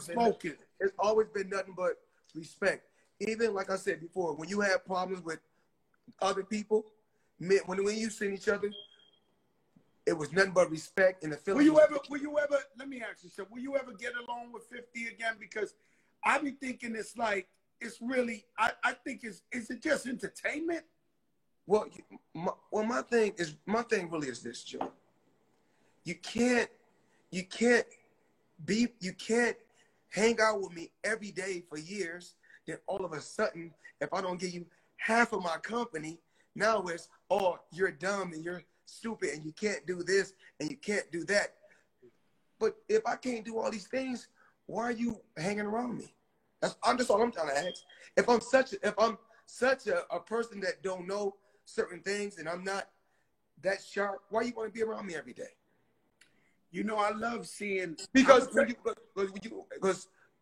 Smoking. It's always been nothing but respect. Even like I said before, when you have problems with other people, when you seen each other, it was nothing but respect and the feeling. Will you ever, let me ask you something, will you ever get along with 50 again? Because I be thinking it's like, it's really, I think is it just entertainment? Well, my thing really is this, Joe. You can't hang out with me every day for years. Then all of a sudden, if I don't give you half of my company, now it's, oh, you're dumb and you're stupid and you can't do this and you can't do that. But if I can't do all these things, why are you hanging around me? That's all I'm trying to ask. If I'm such a person that don't know certain things and I'm not that sharp, why you want to be around me every day? You know, I love seeing, because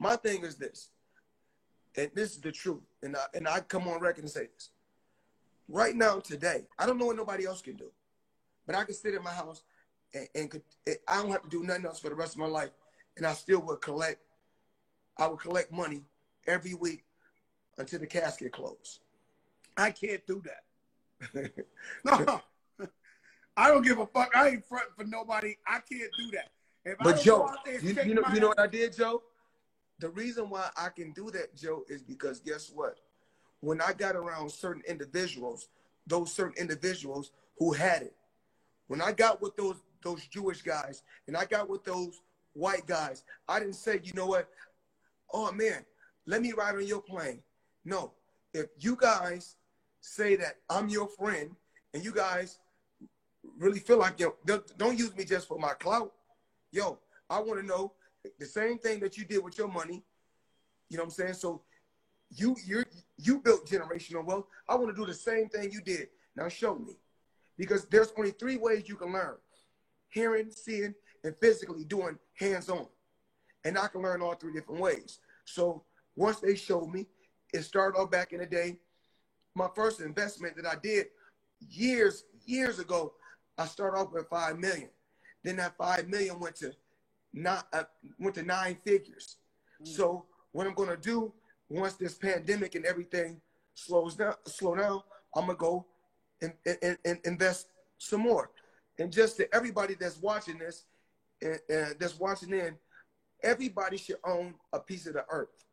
my thing is this, and this is the truth, and I come on record and say this. Right now, today, I don't know what nobody else can do, but I can sit in my house and I don't have to do nothing else for the rest of my life, and I still would collect. I would collect money every week until the casket closed. I can't do that. No, I don't give a fuck. I ain't fronting for nobody. I can't do that. But Joe, you know what I did, Joe? The reason why I can do that, Joe, is because guess what? When I got around certain individuals, those certain individuals who had it, when I got with those Jewish guys and I got with those white guys, I didn't say, you know what? Oh man, let me ride on your plane. No, if you guys say that I'm your friend and you guys really feel like, yo, don't use me just for my clout. Yo, I want to know the same thing that you did with your money. You know what I'm saying? So you built generational wealth. I want to do the same thing you did. Now show me. Because there's only 3 ways you can learn: hearing, seeing, and physically doing hands-on. And I can learn all 3 different ways. So once they showed me, it started off back in the day. My first investment that I did years ago, I started off with $5 million. Then that $5 million went to 9 figures. So what I'm gonna do once this pandemic and everything slow down, I'm gonna go and invest some more. And just to everybody that's watching this, that's watching in, everybody should own a piece of the earth.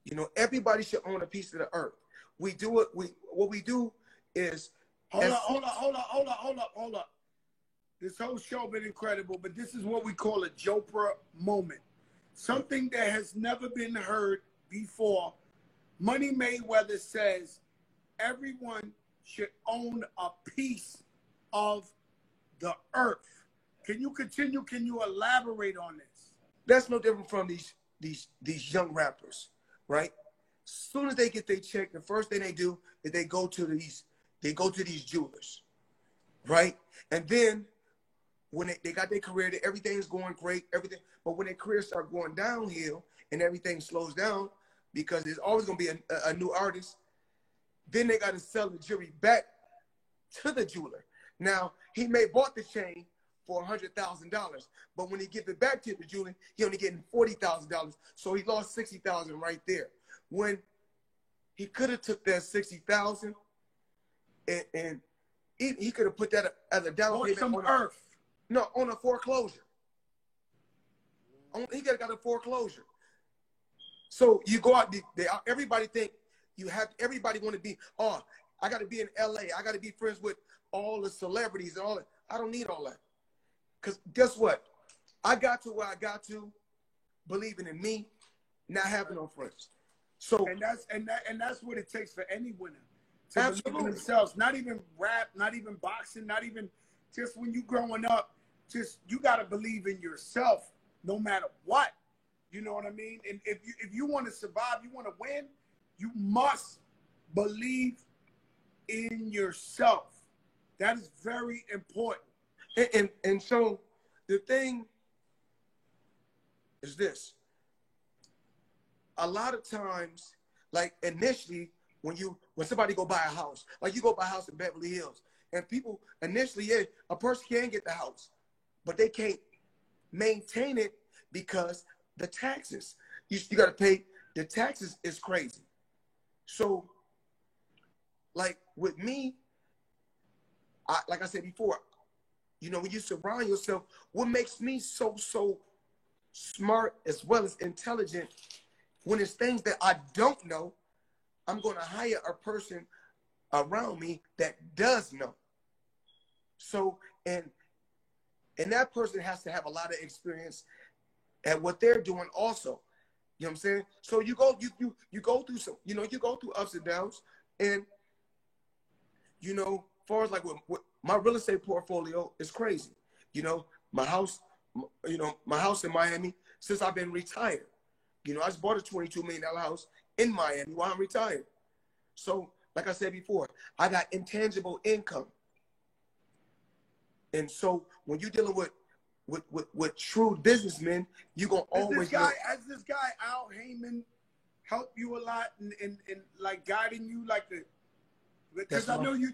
You know, everybody should own a piece of the earth. We do it. What we do is hold up. This whole show been incredible, but this is what we call a Jopra moment. Something that has never been heard before. Money Mayweather says everyone should own a piece of the earth. Can you continue? Can you elaborate on this? That's no different from these young rappers, right? As soon as they get their check, the first thing they do is they go to these jewelers, right? And then when they got their career, everything's going great, everything. But when their career start going downhill and everything slows down, because there's always gonna be a new artist, then they got to sell the jewelry back to the jeweler. Now he may bought the chain for $100,000, but when he gives it back to the jeweler, he only getting $40,000. So he lost $60,000 right there. When he could have took that $60,000 and he could have put that as a down payment on earth. On a foreclosure. He could have got a foreclosure. So you go out, everybody think everybody want to be, oh, I got to be in LA. I got to be friends with all the celebrities and all that. I don't need all that. Because guess what? I got to where I got to, believing in me, not having no friends. So and that's what it takes for any winner to believe in themselves. Not even rap, not even boxing, not even just when you growing up. Just you got to believe in yourself, no matter what. You know what I mean? And if you want to survive, you want to win, you must believe in yourself. That is very important. And so the thing is this. A lot of times, like initially, when somebody go buy a house, like you go buy a house in Beverly Hills, and people initially, a person can get the house, but they can't maintain it because the taxes, you got to pay. The taxes is crazy. So, like with me, like I said before, you know, when you surround yourself, what makes me so smart as well as intelligent, when it's things that I don't know, I'm going to hire a person around me that does know. So, and that person has to have a lot of experience at what they're doing also. You know what I'm saying? So you go through some, you know, you go through ups and downs. And, you know, as far as like with my real estate portfolio is crazy. You know, my house in Miami, since I've been retired. You know, I just bought a $22 million house in Miami while I'm retired. So, like I said before, I got intangible income. And so when you're dealing with true businessmen, you're going to always... Has this guy, Al Haymon, helped you a lot in like guiding you like the... Because I know you...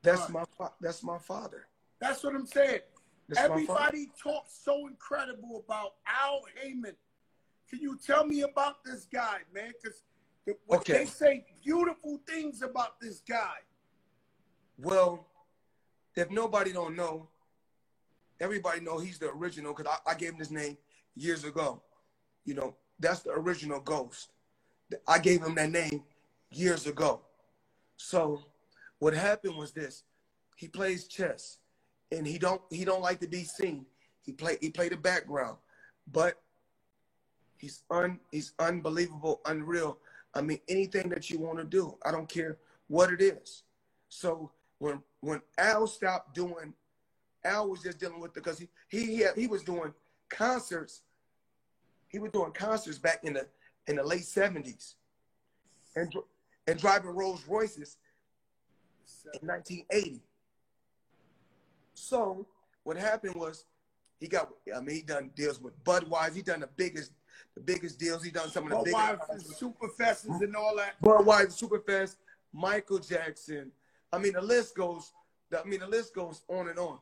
That's my father. That's what I'm saying. Everybody talks so incredible about Al Haymon. Can you tell me about this guy, man? Because they say beautiful things about this guy. Well, if nobody don't know, everybody know he's the original, because I gave him his name years ago. You know, that's the original Ghost. I gave him that name years ago. So what happened was this. He plays chess, and he don't like to be seen. He played the background, but he's unbelievable, unreal. I mean, anything that you want to do, I don't care what it is. So when Al stopped doing, Al was just dealing with because he was doing concerts. He was doing concerts back in the late 70s, and driving Rolls Royces in 1980. So what happened was he done deals with Budweiser. He done the biggest deals. He done some of the biggest Superfests and all that. Budweiser, Superfest, Michael Jackson. I mean, the list goes on and on.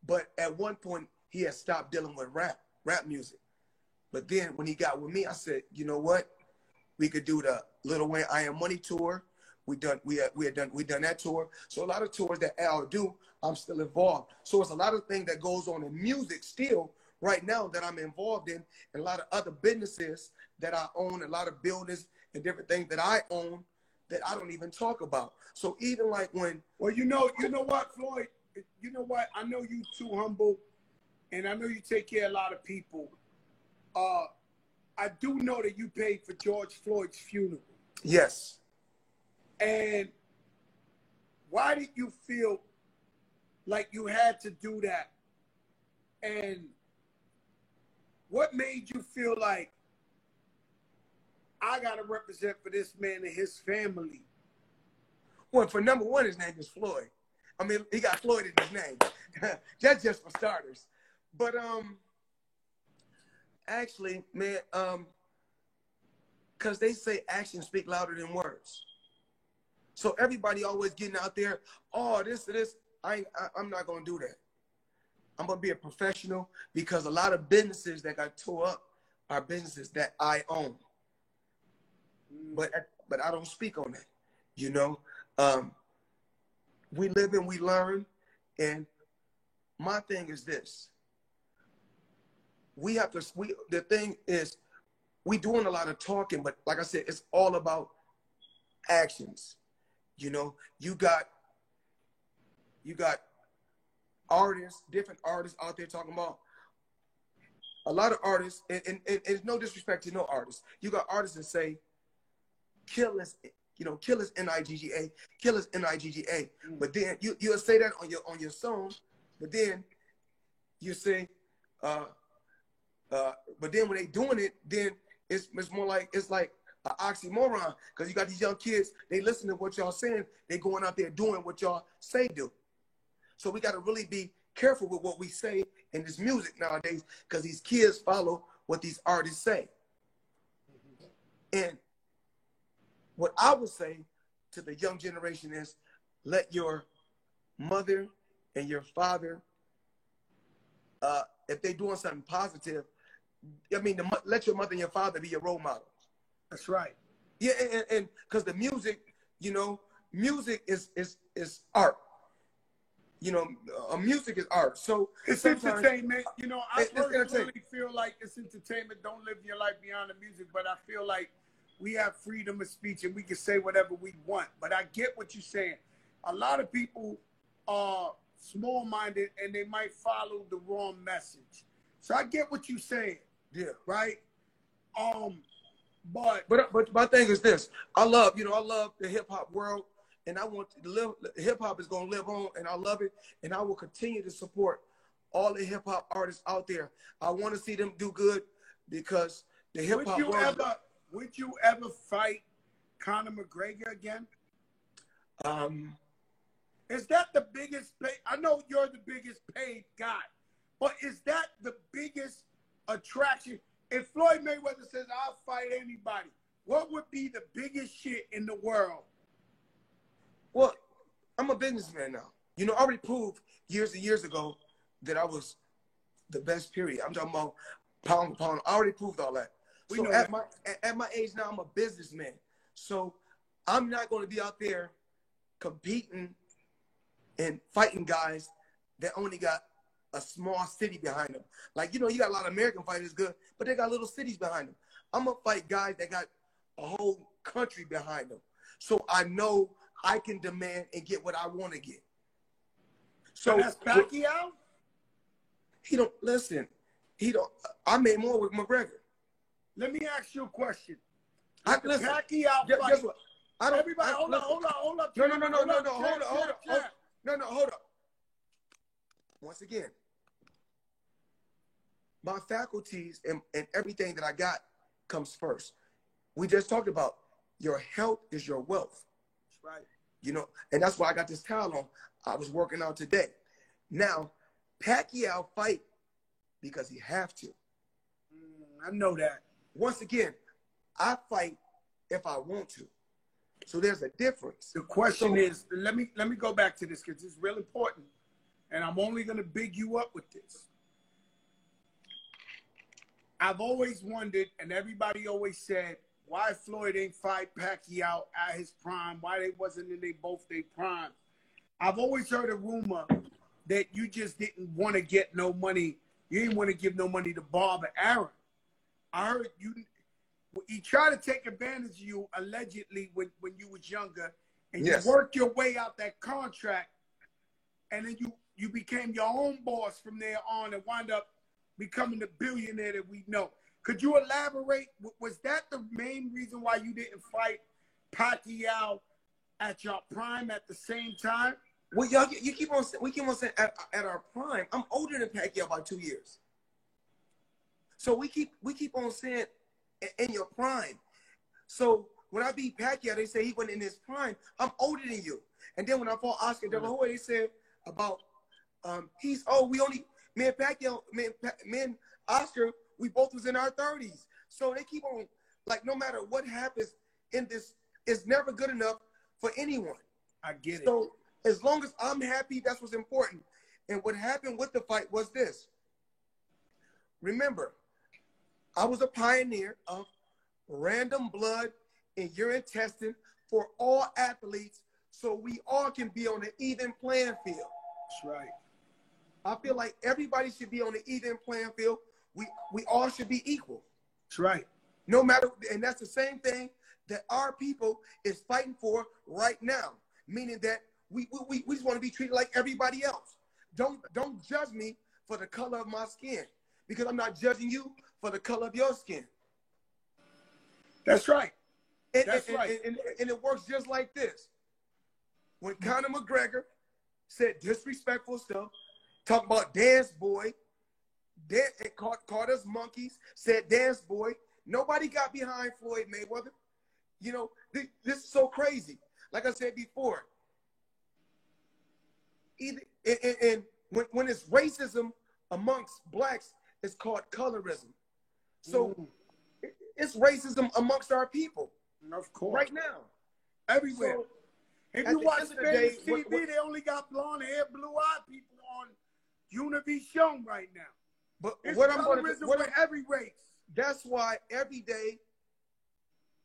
But at one point, he had stopped dealing with rap music. But then when he got with me, I said, you know what? We could do the Lil Wayne I Am Money tour. We done that tour. So a lot of tours that Al do, I'm still involved. So it's a lot of things that goes on in music still right now that I'm involved in, and a lot of other businesses that I own, a lot of buildings and different things that I own that I don't even talk about. So even like when... Well, you know what, Floyd? You know what? I know you too humble, and I know you take care of a lot of people. I do know that you paid for George Floyd's funeral. Yes. And why did you feel like you had to do that? And what made you feel like I got to represent for this man and his family? Well, for number one, his name is Floyd. I mean, he got Floyd in his name. That's just for starters. But actually, man, because they say actions speak louder than words. So everybody always getting out there, oh, this. I'm not going to do that. I'm going to be a professional, because a lot of businesses that got tore up are businesses that I own. But I don't speak on that, you know. We live and we learn, and my thing is this. The thing is, we doing a lot of talking, but like I said, it's all about actions. You know, you got artists, different artists out there talking about, a lot of artists, and it's no disrespect to no artists. You got artists that say, kill us, N-I-G-G-A, kill us, N-I-G-G-A. But then you'll say that on your song, but then you say, but then when they doing it, then it's more like, it's like an oxymoron, because you got these young kids, they listen to what y'all saying, they going out there doing what y'all say do. So we got to really be careful with what we say in this music nowadays, because these kids follow what these artists say. And what I would say to the young generation is, let your mother and your father, if they're doing something positive, I mean, let your mother and your father be your role models. That's right. Yeah, and because the music, you know, music is art. You know, music is art. So it's entertainment. You know, I personally feel like it's entertainment. Don't live your life beyond the music, but I feel like we have freedom of speech and we can say whatever we want. But I get what you're saying. A lot of people are small-minded and they might follow the wrong message. So I get what you're saying. Yeah. Right. But my thing is this. I love the hip hop world, and I want to live. Hip hop is gonna live on, and I love it, and I will continue to support all the hip hop artists out there. I want to see them do good because the hip hop world. Would you ever fight Conor McGregor again? Is that the biggest pay? I know you're the biggest paid guy, but is that the biggest attraction? If Floyd Mayweather says, I'll fight anybody, what would be the biggest shit in the world? Well, I'm a businessman now. You know, I already proved years and years ago that I was the best, period. I'm talking about pound for pound. I already proved all that. So at my age now, I'm a businessman. So I'm not going to be out there competing and fighting guys that only got a small city behind them. Like, you know, you got a lot of American fighters good, but they got little cities behind them. I'm going to fight guys that got a whole country behind them. So I know I can demand and get what I want to get. So that's Pacquiao? I made more with McGregor. Let me ask you a question. Listen, Pacquiao guess what? Everybody, hold on. Hold up. Once again, my faculties and everything that I got comes first. We just talked about your health is your wealth. That's right. You know, and that's why I got this towel on. I was working out today. Now, Pacquiao fight because he have to. I know that. Once again, I fight if I want to. So there's a difference. The question is, let me go back to this because it's real important. And I'm only going to big you up with this. I've always wondered, and everybody always said, why Floyd ain't fight Pacquiao at his prime, why they wasn't in both their prime. I've always heard a rumor that you just didn't want to get no money. You didn't want to give no money to Bob or Aaron. I heard he tried to take advantage of you allegedly when you was younger, and you worked your way out that contract, and then you became your own boss from there on and wound up becoming the billionaire that we know. Could you elaborate? Was that the main reason why you didn't fight Pacquiao at your prime at the same time? Well, we keep on saying at our prime. I'm older than Pacquiao by 2 years. So we keep on saying in your prime. So when I beat Pacquiao, they say he wasn't in his prime. I'm older than you. And then when I fought Oscar De La Hoya, they said about me and Pacquiao, me and Oscar, we both was in our 30s. So they keep on, like, no matter what happens in this, it's never good enough for anyone. I get it. So as long as I'm happy, that's what's important. And what happened with the fight was this. Remember, I was a pioneer of random blood in your intestine for all athletes so we all can be on an even playing field. That's right. I feel like everybody should be on an even playing field. We all should be equal. That's right. No matter, and that's the same thing that our people is fighting for right now, meaning that we just want to be treated like everybody else. Don't judge me for the color of my skin because I'm not judging you for the color of your skin. That's right. That's right. And it works just like this. When Conor McGregor said disrespectful stuff, talk about dance boy, called us monkeys, said dance boy, nobody got behind Floyd Mayweather. You know, this is so crazy. Like I said before, when it's racism amongst blacks, it's called colorism. So it's racism amongst our people. Of course. Right now. Everywhere. So, if you watch Spanish TV, they only got blonde hair, blue-eyed people on Univision right now. But it's what I'm going colorism with every race. That's why every day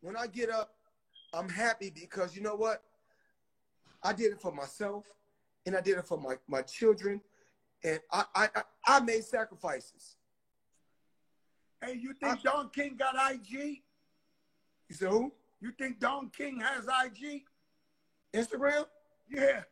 when I get up, I'm happy because you know what? I did it for myself, and I did it for my children, and I made sacrifices. Hey, you think Don King got IG? You said who? You think Don King has IG? Instagram? Yeah.